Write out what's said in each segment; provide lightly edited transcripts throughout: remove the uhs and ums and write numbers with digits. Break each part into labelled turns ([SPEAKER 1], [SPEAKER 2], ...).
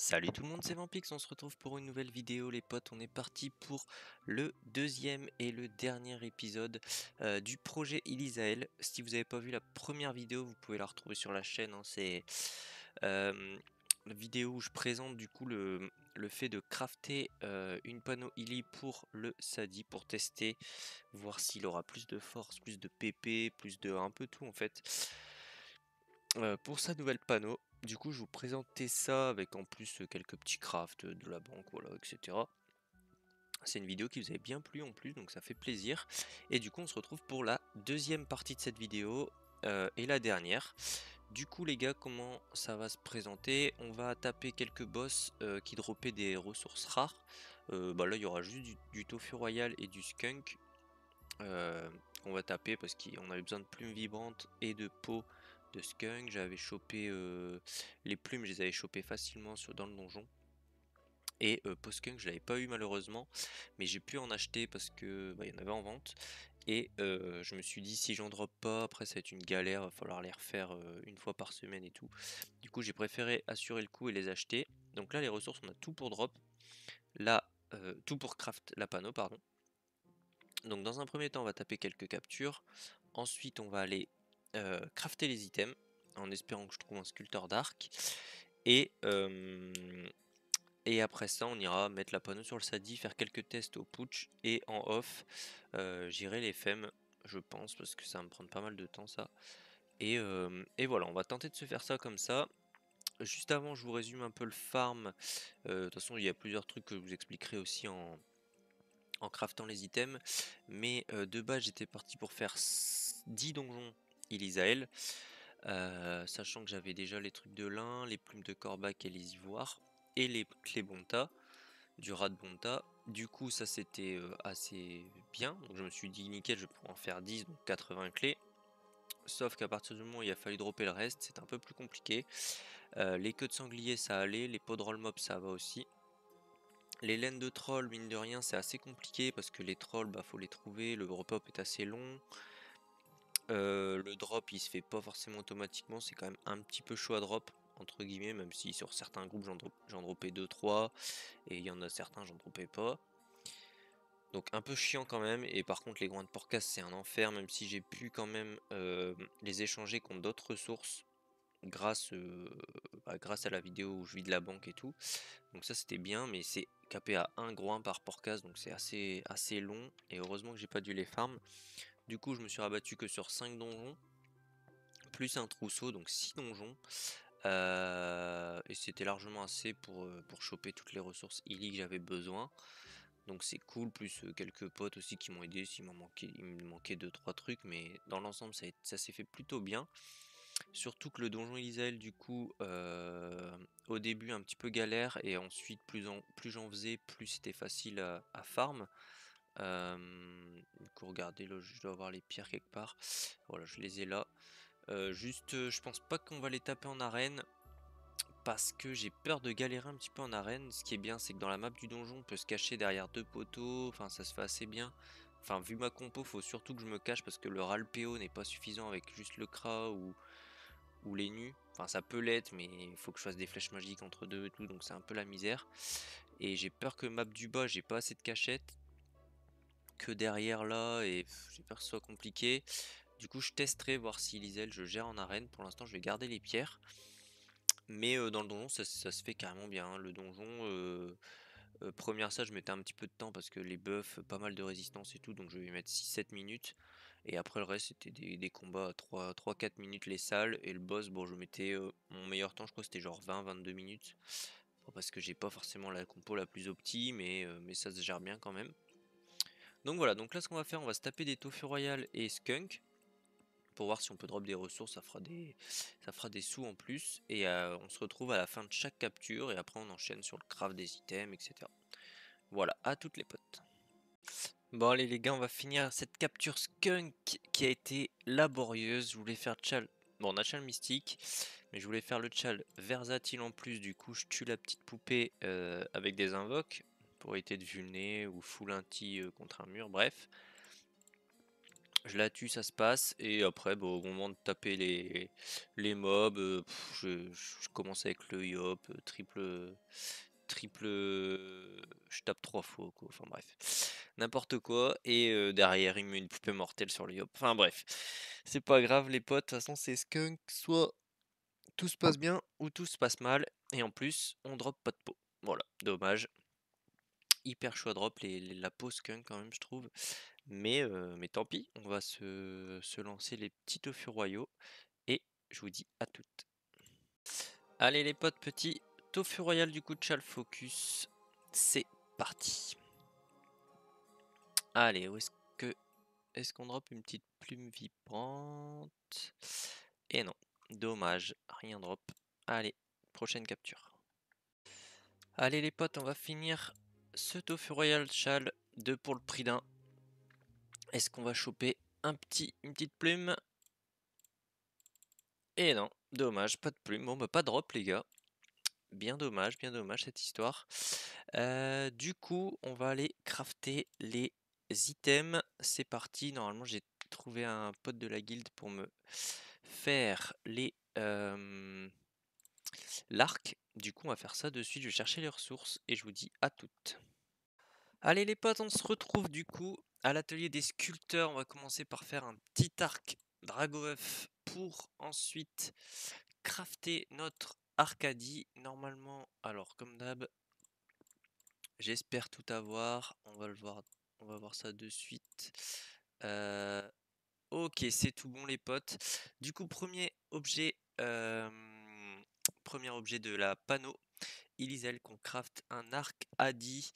[SPEAKER 1] Salut tout le monde, c'est Vampix, on se retrouve pour une nouvelle vidéo les potes, on est parti pour le deuxième et le dernier épisode du projet Elysael. Si vous n'avez pas vu la première vidéo, vous pouvez la retrouver sur la chaîne, hein. C'est la vidéo où je présente du coup le fait de crafter une panneau Illy pour le Sadi, pour tester, voir s'il aura plus de force, plus de PP, plus de un peu tout en fait. Pour sa nouvelle panneau. Du coup, je vous présentais ça avec en plus quelques petits crafts de la banque, voilà, etc. C'est une vidéo qui vous avait bien plu en plus, donc ça fait plaisir. Et du coup, on se retrouve pour la deuxième partie de cette vidéo et la dernière. Du coup, les gars, comment ça va se présenter? On va taper quelques boss qui droppaient des ressources rares. Bah là, il y aura juste du tofu royal et du skunk qu'on va taper parce qu'on avait besoin de plumes vibrantes et de peau de skunk. J'avais chopé les plumes, je les avais chopées facilement dans le donjon. Et peau skunk, je l'avais pas eu malheureusement, mais j'ai pu en acheter parce que bah, y en avait en vente. Et je me suis dit, si j'en drop pas, après ça va être une galère, va falloir les refaire une fois par semaine et tout. Du coup, j'ai préféré assurer le coup et les acheter. Donc là, les ressources, on a tout pour drop. Là, tout pour craft la panneau, pardon. Donc dans un premier temps, on va taper quelques captures. Ensuite, on va aller crafter les items en espérant que je trouve un sculpteur d'arc. Et, et après ça, on ira mettre la panneau sur le sadi, faire quelques tests au putsch et en off. J'irai les femmes, je pense, parce que ça va me prendre pas mal de temps ça. Et voilà, on va tenter de se faire ça comme ça. Juste avant, je vous résume un peu le farm. De toute façon, il y a plusieurs trucs que je vous expliquerai aussi en craftant les items, mais de base j'étais parti pour faire 10 donjons Elysael, sachant que j'avais déjà les trucs de lin, les plumes de corbac et les ivoires, et les clés bonta, du rat de bonta. Du coup ça c'était assez bien, donc je me suis dit nickel, je pourrais en faire 10, donc 80 clés. Sauf qu'à partir du moment où il a fallu dropper le reste, c'est un peu plus compliqué. Les queues de sanglier ça allait, les pots de roll mob ça va aussi. Les laines de troll, mine de rien, c'est assez compliqué parce que les trolls, bah faut les trouver, le repop est assez long. Le drop, il se fait pas forcément automatiquement, c'est quand même un petit peu chaud à drop, entre guillemets, même si sur certains groupes j'en dropais 2-3, et il y en a certains j'en dropais pas. Donc un peu chiant quand même, et par contre les groins de porcasse c'est un enfer, même si j'ai pu quand même les échanger contre d'autres ressources grâce, grâce à la vidéo où je vis de la banque et tout. Donc ça c'était bien, mais c'est capé à un groin par porcasse, donc c'est assez long, et heureusement que j'ai pas dû les farm. Du coup je me suis rabattu que sur 5 donjons, plus un trousseau, donc 6 donjons. Et c'était largement assez pour choper toutes les ressources illy que j'avais besoin. Donc c'est cool, plus quelques potes aussi qui m'ont aidé s'il il me manquait 2-3 trucs, mais dans l'ensemble ça s'est fait plutôt bien. Surtout que le donjon Elysael du coup au début un petit peu galère, et ensuite plus j'en faisais plus c'était facile à farm. Du coup regardez là, je dois avoir les pierres quelque part, voilà je les ai là. Juste je pense pas qu'on va les taper en arène parce que j'ai peur de galérer un petit peu en arène. Ce qui est bien, c'est que dans la map du donjon on peut se cacher derrière deux poteaux, enfin ça se fait assez bien. Enfin vu ma compo, faut surtout que je me cache parce que le ral PO n'est pas suffisant avec juste le Kra ou les nus. Enfin ça peut l'être, mais il faut que je fasse des flèches magiques entre deux et tout, donc c'est un peu la misère. Et j'ai peur que map du bas j'ai pas assez de cachette, que derrière là, et j'ai peur que ce soit compliqué. Du coup je testerai voir si Lisel je gère en arène. Pour l'instant je vais garder les pierres. Mais dans le donjon ça se fait carrément bien, hein. Le donjon, première ça je mettais un petit peu de temps parce que les buffs, pas mal de résistance et tout, donc je vais mettre 6-7 minutes. Et après le reste c'était des combats à 3-4 minutes les salles. Et le boss, bon je mettais mon meilleur temps, je crois que c'était genre 20-22 minutes. Bon, parce que j'ai pas forcément la compo la plus opti, mais ça se gère bien quand même. Donc voilà, donc là ce qu'on va faire, on va se taper des tofu royal et skunk pour voir si on peut drop des ressources, ça fera des sous en plus. Et on se retrouve à la fin de chaque capture, et après on enchaîne sur le craft des items, etc. Voilà, à toutes les potes. Bon allez les gars, on va finir cette capture skunk qui a été laborieuse. Je voulais faire chal, bon on a chal mystique, mais je voulais faire le chal versatile en plus. Du coup je tue la petite poupée avec des invoques pour éviter de vulner ou full inti contre un mur, bref. Je la tue, ça se passe, et après, bah, au moment de taper les mobs, je commence avec le yop, triple, je tape 3 fois, quoi. Enfin bref, n'importe quoi, et derrière, il me met une poupée mortelle sur le yop. Enfin bref, c'est pas grave, les potes, de toute façon, c'est skunk, soit tout se passe bien, ou tout se passe mal, et en plus, on drop pas de peau. Voilà, dommage. Hyper chaud à drop la peau skunk quand même, je trouve. Mais tant pis, on va se lancer les petits tofu royaux et je vous dis à toutes. Allez les potes, petit tofu royal du coup de Chal Focus, c'est parti. Allez, où est-ce qu'on drop une petite plume vibrante? Et non, dommage, rien drop. Allez, prochaine capture. Allez les potes, on va finir ce tofu royal Chal 2 pour le prix d'un. Est-ce qu'on va choper une petite plume? Et non, dommage, pas de plume. Bon, bah pas de drop, les gars. Bien dommage cette histoire. Du coup, on va aller crafter les items. C'est parti. Normalement, j'ai trouvé un pote de la guilde pour me faire l'arc. Du coup, on va faire ça de suite. Je vais chercher les ressources et je vous dis à toutes. Allez, les potes, on se retrouve du coup à l'atelier des sculpteurs. On va commencer par faire un petit arc Dragoeuf pour ensuite crafter notre Arcadie. Normalement, alors comme d'hab, j'espère tout avoir. On va le voir, on va voir ça de suite. Ok, c'est tout bon les potes. Du coup, premier objet de la panneau. Ilisel qu'on craft un arc Adi.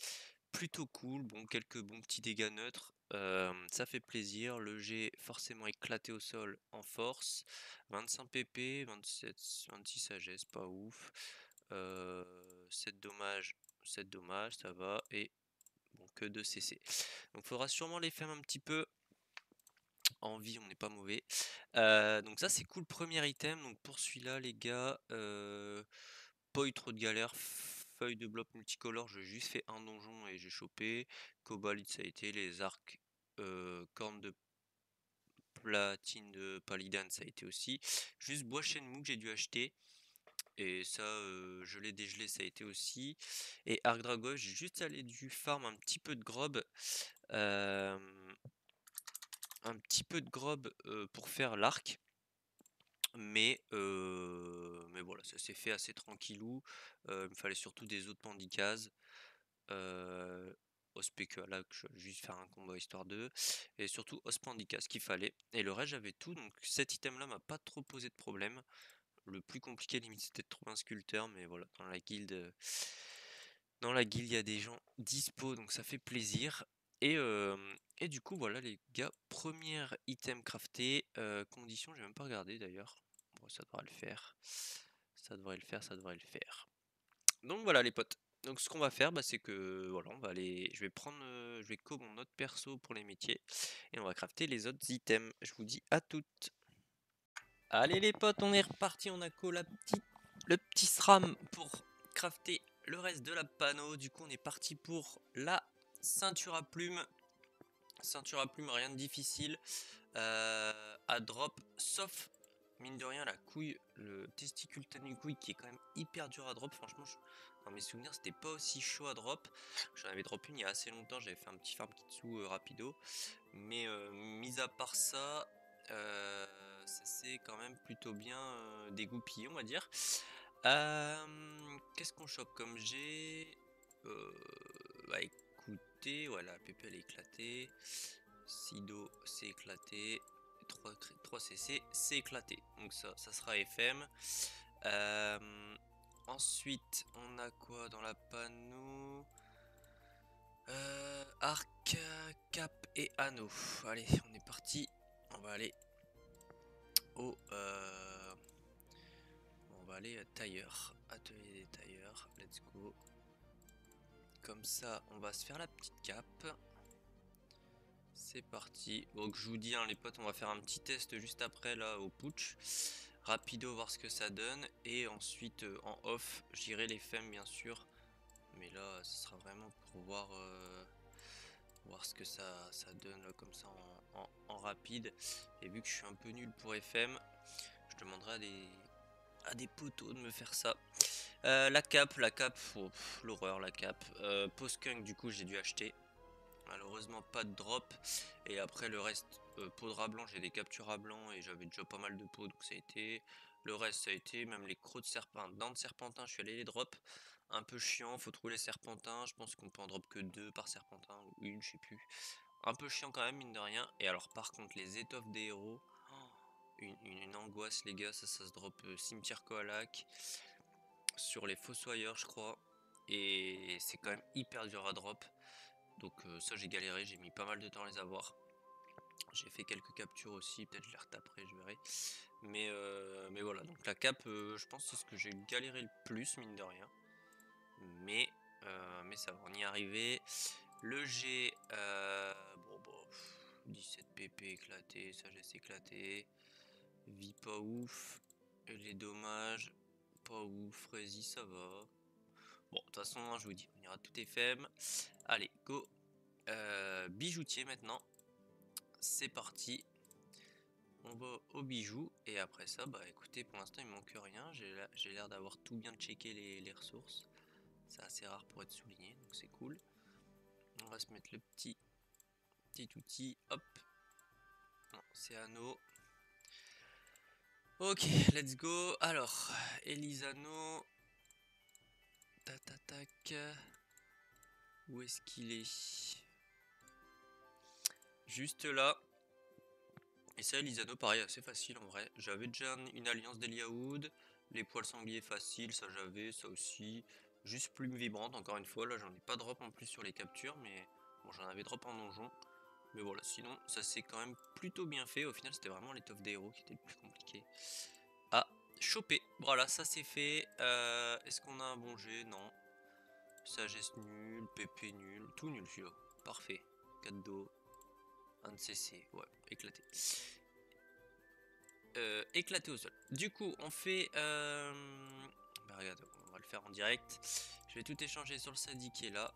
[SPEAKER 1] Plutôt cool, bon, quelques bons petits dégâts neutres, ça fait plaisir. Le jet forcément éclaté au sol en force, 25 pp, 27, 26 sagesse, pas ouf, 7 dommages, 7 dommages, ça va, et bon, que 2 CC. Donc faudra sûrement les faire un petit peu. En vie, on n'est pas mauvais. Donc ça c'est cool, premier item. Donc pour celui-là les gars, pas eu trop de galère. Feuille de bloc multicolore, j'ai juste fait un donjon et j'ai chopé. Cobalt, ça a été les arcs, cornes de platine de Paladin, ça a été aussi. Juste bois Shenmue que j'ai dû acheter. Et ça, je l'ai dégelé, ça a été aussi. Et Arc Drago, j'ai juste allé du farm un petit peu de grob. euh, un petit peu de grob pour faire l'arc. Mais voilà, ça s'est fait assez tranquillou. Il me fallait surtout des autres pandicas. Ospeka là, que je vais juste faire un combat histoire 2. Et surtout Ospandika, ce qu'il fallait. Et le reste, j'avais tout. Donc cet item là m'a pas trop posé de problème. Le plus compliqué limite c'était de trouver un sculpteur. Mais voilà, dans la guilde, il y a des gens dispo. Donc ça fait plaisir. Et du coup, voilà les gars. Premier item crafté. Condition, j'ai même pas regardé d'ailleurs. Bon, ça devrait le faire. Ça devrait le faire, ça devrait le faire. Donc voilà les potes. Donc ce qu'on va faire, c'est que voilà, on va aller. Je vais co mon autre perso pour les métiers et on va crafter les autres items. Je vous dis à toutes. Allez les potes, on est reparti. On a co le petit SRAM pour crafter le reste de la panneau. Du coup, on est parti pour la ceinture à plumes. Ceinture à plumes, rien de difficile à drop, sauf mine de rien la couille, le testicule couille qui est quand même hyper dur à drop. Franchement, dans mes souvenirs, c'était pas aussi chaud à drop. J'en avais drop une il y a assez longtemps, j'avais fait un petit farm kitsu rapido. Mais mis à part ça, ça s'est quand même plutôt bien dégoupillé, on va dire. Qu'est-ce qu'on chope comme G? Bah écoutez, voilà, PP elle est éclatée. Sido c'est éclaté. 3 CC c'est éclaté. Donc ça sera FM. Ensuite, on a quoi dans la panneau? Arc, cap et anneau. Allez, on est parti. On va aller au. On va aller tailleur. Atelier des tailleurs. Let's go. Comme ça, on va se faire la petite cape. C'est parti. Donc je vous dis les potes, on va faire un petit test juste après là au putsch. Rapido, voir ce que ça donne. Et ensuite en off, j'irai les femmes bien sûr. Mais là, ce sera vraiment pour voir voir ce que ça donne là, comme ça en rapide. Et vu que je suis un peu nul pour FM, je demanderai à des potos de me faire ça. La cape, oh, l'horreur la cape. Poskunk du coup j'ai dû acheter. Malheureusement pas de drop. Et après le reste, peau de rat blanc, j'ai des captures à blanc et j'avais déjà pas mal de peau, donc ça a été. Le reste ça a été, même les crocs de serpentin, dents de serpentin, je suis allé les drop. Un peu chiant, faut trouver les serpentins, je pense qu'on peut en drop que 2 par serpentin, ou une, je sais plus. Un peu chiant quand même, mine de rien. Et alors par contre les étoffes des héros, une angoisse les gars, ça se drop cimetière Kohalak, sur les fossoyeurs je crois. Et c'est quand même hyper dur à drop. Donc ça j'ai galéré, j'ai mis pas mal de temps à les avoir. J'ai fait quelques captures aussi, peut-être je les retaperai, je verrai. Mais voilà, donc la cape, je pense que c'est ce que j'ai galéré le plus, mine de rien. Mais ça va, on y est arrivé. Le G, bon, 17 pp éclaté, sagesse éclatée. Vie pas ouf. Et les dommages, pas ouf. Frézy, ça va. Bon, de toute façon, hein, je vous dis, on ira tout FM. Allez, go. Bijoutier maintenant. C'est parti. On va au bijou. Et après ça, bah écoutez, pour l'instant, il me manque rien. J'ai l'air d'avoir tout bien checké les ressources. C'est assez rare pour être souligné, donc c'est cool. On va se mettre le petit outil. Hop. Non, c'est anneau. Ok, let's go. Alors, Elisano. Tac. Où est-ce qu'il est? Juste là. Et ça, Elisano, pareil, assez facile en vrai. J'avais déjà une alliance d'Eliaoud. Les poils sangliers faciles, ça j'avais, ça aussi. Juste plume vibrante, encore une fois. Là, j'en ai pas drop en plus sur les captures, mais bon, j'en avais drop en donjon. Mais voilà, sinon, ça s'est quand même plutôt bien fait. Au final, c'était vraiment l'étoffe des héros qui était le plus compliqué à choper. Voilà, ça c'est fait. Est-ce qu'on a un bon jet? Non. Sagesse nul, PP nul, tout nul celui-là. Parfait. 4 dos. 1 de CC, ouais, éclaté. Éclaté au sol. Du coup, on fait... Bah regarde, on va le faire en direct. Je vais tout échanger sur le Sadi qui est là.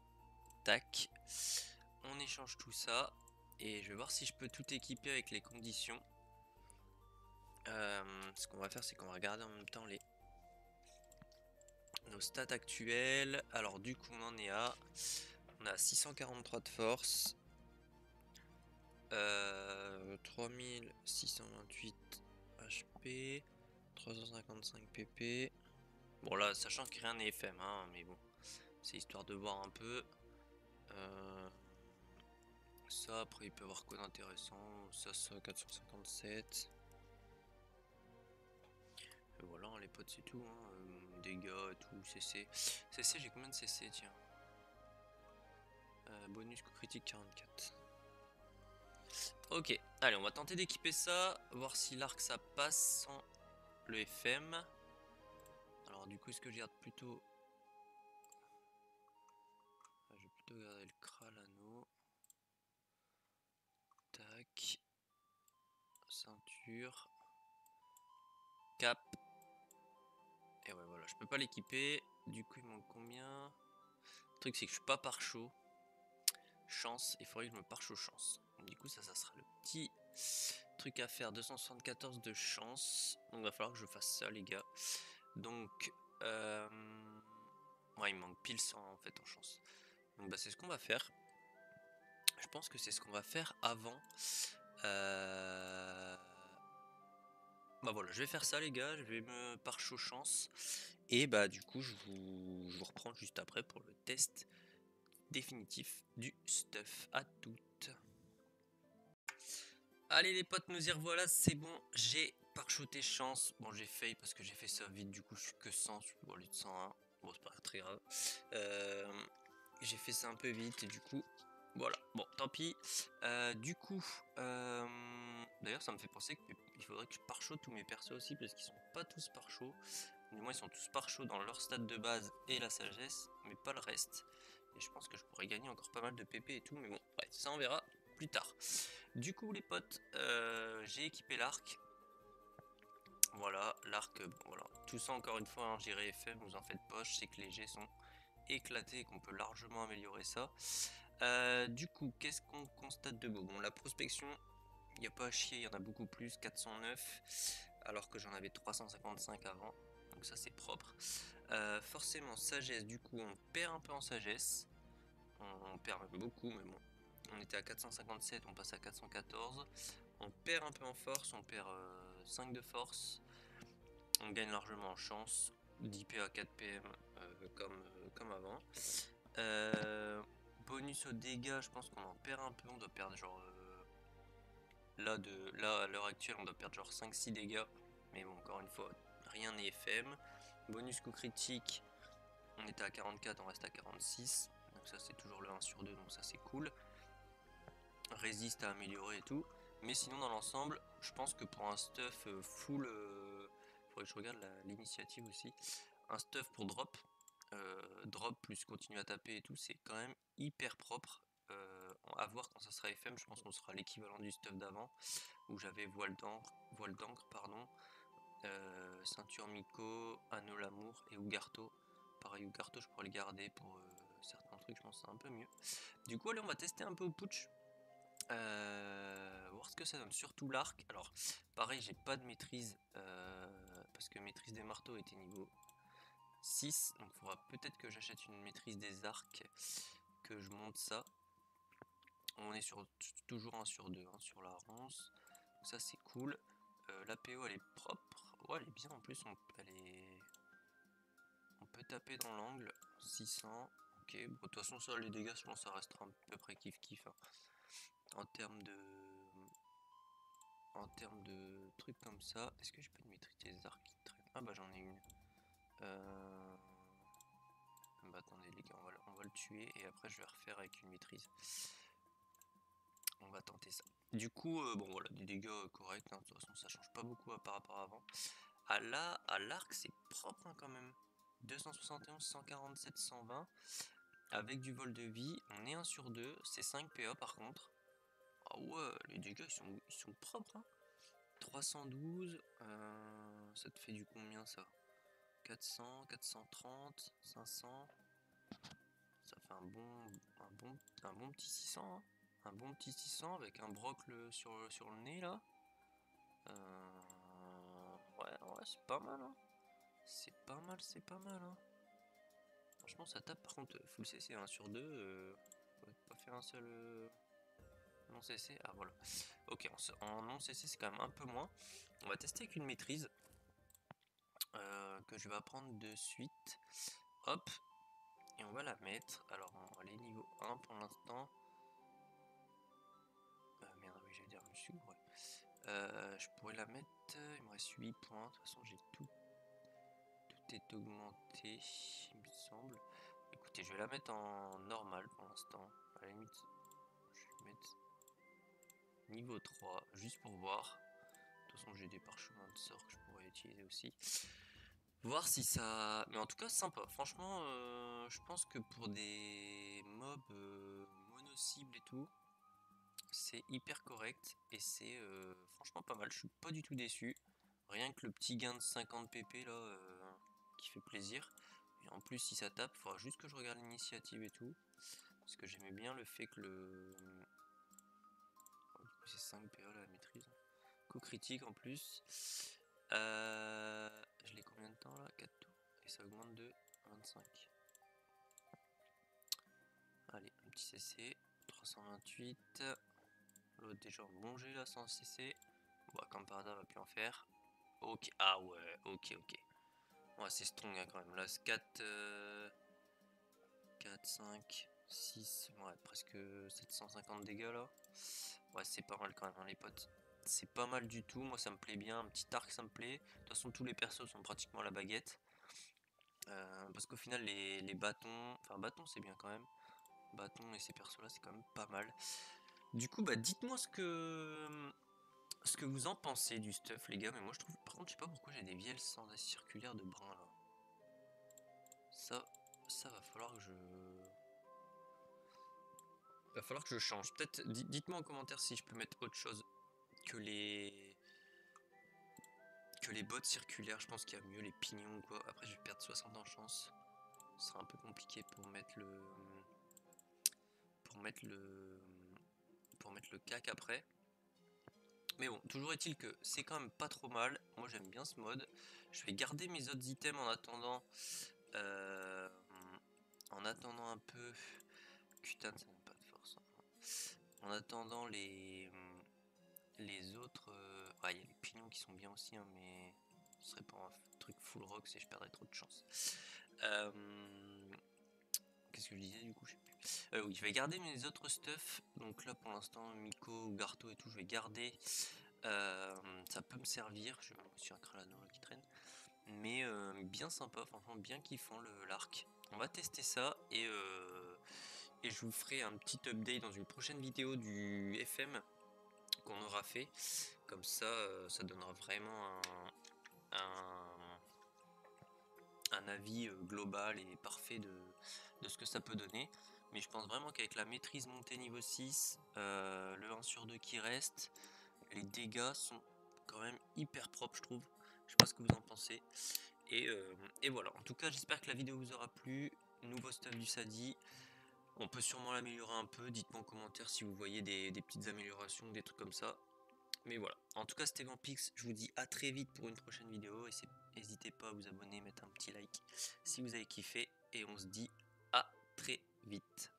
[SPEAKER 1] Tac. On échange tout ça. Et je vais voir si je peux tout équiper avec les conditions. Ce qu'on va faire, c'est qu'on va regarder en même temps nos stats actuelles. Alors du coup, on en est à... On a 643 de force. 3628 HP. 355 PP. Bon là, sachant que rien n'est FM, hein, mais bon. C'est histoire de voir un peu. Ça, après, il peut y avoir quoi d'intéressant? Ça, 457. Et voilà, hein, les potes, c'est tout. Hein. Dégâts et tout, CC. CC, j'ai combien de CC, tiens? Bonus coup critique 44. Ok, allez, on va tenter d'équiper ça. Voir si l'arc ça passe sans le FM. Alors, du coup, est-ce que je garde plutôt. Je vais plutôt garder le Kral anneau. Tac. Ceinture. Cap. Et ouais, voilà, je peux pas l'équiper. Du coup, il manque combien? Le truc, c'est que je suis pas par chaud. Chance, il faudrait que je me pare chaud chance. Du coup, ça sera le petit truc à faire. 274 de chance. Donc, il va falloir que je fasse ça, les gars. Donc, ouais, il me manque pile 100 en fait en chance. Donc, bah, c'est ce qu'on va faire. Je pense que c'est ce qu'on va faire avant. Bah voilà, je vais faire ça les gars, je vais me par chaud chance. Et bah du coup je vous reprends juste après pour le test définitif du stuff. À toutes. Allez les potes, nous y revoilà, c'est bon, j'ai parchoté chance. Bon j'ai fail parce que j'ai fait ça vite, du coup je suis que 100 au lieu de 101. Bon c'est pas très grave. J'ai fait ça un peu vite et du coup voilà, bon tant pis. Du coup d'ailleurs ça me fait penser qu'il faudrait que je pare-chaud tous mes persos aussi parce qu'ils sont pas tous par-chaud. Du moins ils sont tous par-chaud dans leur stade de base et la sagesse, mais pas le reste. Et je pense que je pourrais gagner encore pas mal de PP et tout, mais bon, ouais, ça on verra plus tard. Du coup les potes, j'ai équipé l'arc. Voilà, l'arc, voilà. Tout ça encore une fois, hein, j'irai FM, vous en faites pas, je sais que les jets sont éclatés et qu'on peut largement améliorer ça. Du coup, qu'est-ce qu'on constate de beau? Bon, la prospection, il n'y a pas à chier, il y en a beaucoup plus, 409, alors que j'en avais 355 avant, donc ça c'est propre. Forcément, sagesse, du coup, on perd un peu en sagesse, on perd même beaucoup, mais bon, on était à 457, on passe à 414. On perd un peu en force, on perd 5 de force, on gagne largement en chance, 10 PA 4 PM comme avant. Bonus aux dégâts, je pense qu'on en perd un peu, on doit perdre genre là à l'heure actuelle on doit perdre genre 5-6 dégâts, mais bon encore une fois rien n'est FM. Bonus coup critique, on était à 44, on reste à 46, donc ça c'est toujours le 1 sur 2, donc ça c'est cool. Résiste à améliorer et tout, mais sinon dans l'ensemble je pense que pour un stuff full, faudrait que je regarde l'initiative aussi, un stuff pour drop, drop plus continuer à taper et tout, c'est quand même hyper propre. À voir quand ça sera FM, je pense qu'on sera l'équivalent du stuff d'avant où j'avais voile d'encre pardon, ceinture Miko, anneau l'amour et Ougarto. Pareil, Ougarto je pourrais le garder pour certains trucs, je pense que c'est un peu mieux. Du coup allez, on va tester un peu au putsch, voir ce que ça donne, surtout l'arc. Alors pareil, j'ai pas de maîtrise parce que maîtrise des marteaux était niveau 6, donc il faudra peut-être que j'achète une maîtrise des arcs, que je monte ça. On est sur toujours 1 sur 2 hein, sur la ronce, donc ça c'est cool. La PO elle est propre, ouais elle est bien en plus, on peut taper dans l'angle, 600, ok, bon, de toute façon ça les dégâts je pense ça restera à peu près kiff kiff hein. En termes de trucs comme ça, est-ce que j'ai pas une maîtrise des arcs qui traîne? Ah bah j'en ai une. Bah attendez les gars, on va le tuer et après je vais refaire avec une maîtrise. On va tenter ça. Du coup, bon voilà, des dégâts corrects, hein, de toute façon ça change pas beaucoup par rapport à avant. À l'arc c'est propre hein, quand même. 271, 147, 120. Avec du vol de vie, on est 1 sur 2, c'est 5 PA par contre. Ah ouais, les dégâts ils sont propres hein. 312, ça te fait du combien ça? 400, 430, 500. Ça fait un bon petit 600 hein. Un bon petit 600 avec un brocle sur le nez là. Ouais, c'est pas mal hein. C'est pas mal hein. Franchement ça tape, par contre full CC 1 sur 2, pas faire un seul non CC. Ah voilà. Ok, en non CC c'est quand même un peu moins. On va tester avec une maîtrise que je vais apprendre de suite. Hop. Et on va la mettre. Alors on est niveau 1 pour l'instant. Merde, oui, j'allais dire, je me suis gouré. Je pourrais la mettre. Il me reste 8 points. De toute façon, j'ai tout est augmenté, il me semble. Écoutez, je vais la mettre en normal pour l'instant. À la limite, je vais mettre niveau 3, juste pour voir. De toute façon, j'ai des parchemins de sort que je pourrais utiliser aussi. Voir si ça... Mais en tout cas, sympa. Franchement, je pense que pour des mobs mono-cibles et tout, c'est hyper correct et c'est franchement pas mal. Je suis pas du tout déçu. Rien que le petit gain de 50 pp là qui fait plaisir. Et en plus, si ça tape, il faudra juste que je regarde l'initiative et tout. Parce que j'aimais bien le fait que le... Oh, du coup, c'est 5 PA la maîtrise. Coup critique en plus. Je l'ai combien de temps là? 4 tours. Et ça augmente de 25. Allez, un petit CC. 328. L'autre déjà en bon G là sans CC. Bon, comme par hasard, va plus en faire. Ok, ah ouais, ok. Ouais, c'est strong hein, quand même. Là, c'est 4, 5, 6, ouais, presque 750 dégâts là. Ouais, c'est pas mal quand même, hein, les potes. C'est pas mal du tout, moi ça me plaît bien. Un petit arc, ça me plaît. De toute façon, tous les persos sont pratiquement à la baguette. Parce qu'au final, les bâtons, enfin, bâtons c'est bien quand même. Bâtons et ces persos là, c'est quand même pas mal. Du coup, bah, dites-moi ce que vous en pensez du stuff les gars, mais moi je trouve, par contre je sais pas pourquoi j'ai des vielles sans circulaire de brun là. Ça va falloir que je change. Peut-être dites-moi en commentaire si je peux mettre autre chose que les bottes circulaires. Je pense qu'il y a mieux les pignons ou quoi. Après je vais perdre 60 en chance. Ce sera un peu compliqué pour mettre mettre le cac après. Mais bon, toujours est-il que c'est quand même pas trop mal. Moi j'aime bien ce mode. Je vais garder mes autres items en attendant. En attendant un peu. Putain, ça n'a pas de force. En attendant les autres. Ouais, il y a les pignons qui sont bien aussi, hein, mais ce serait pas un truc full rock et je perdrais trop de chance. Qu'est-ce que je disais du coup, je sais plus. Oui, je vais garder mes autres stuff. Donc là pour l'instant, Miko, Garto et tout, je vais garder. Ça peut me servir. Je suis un Kralano qui traîne. Mais bien sympa, franchement bien kiffant l'arc. On va tester ça et je vous ferai un petit update dans une prochaine vidéo du FM qu'on aura fait. Comme ça, ça donnera vraiment un avis global et parfait de ce que ça peut donner. Mais je pense vraiment qu'avec la maîtrise montée niveau 6, le 1 sur 2 qui reste, les dégâts sont quand même hyper propres, je trouve. Je sais pas ce que vous en pensez. Et voilà, en tout cas j'espère que la vidéo vous aura plu. Nouveau stuff du Sadi. On peut sûrement l'améliorer un peu. Dites-moi en commentaire si vous voyez des petites améliorations, des trucs comme ça. Mais voilà, en tout cas c'était Vampix, je vous dis à très vite pour une prochaine vidéo. Et n'hésitez pas à vous abonner, mettre un petit like si vous avez kiffé. Et on se dit à très vite.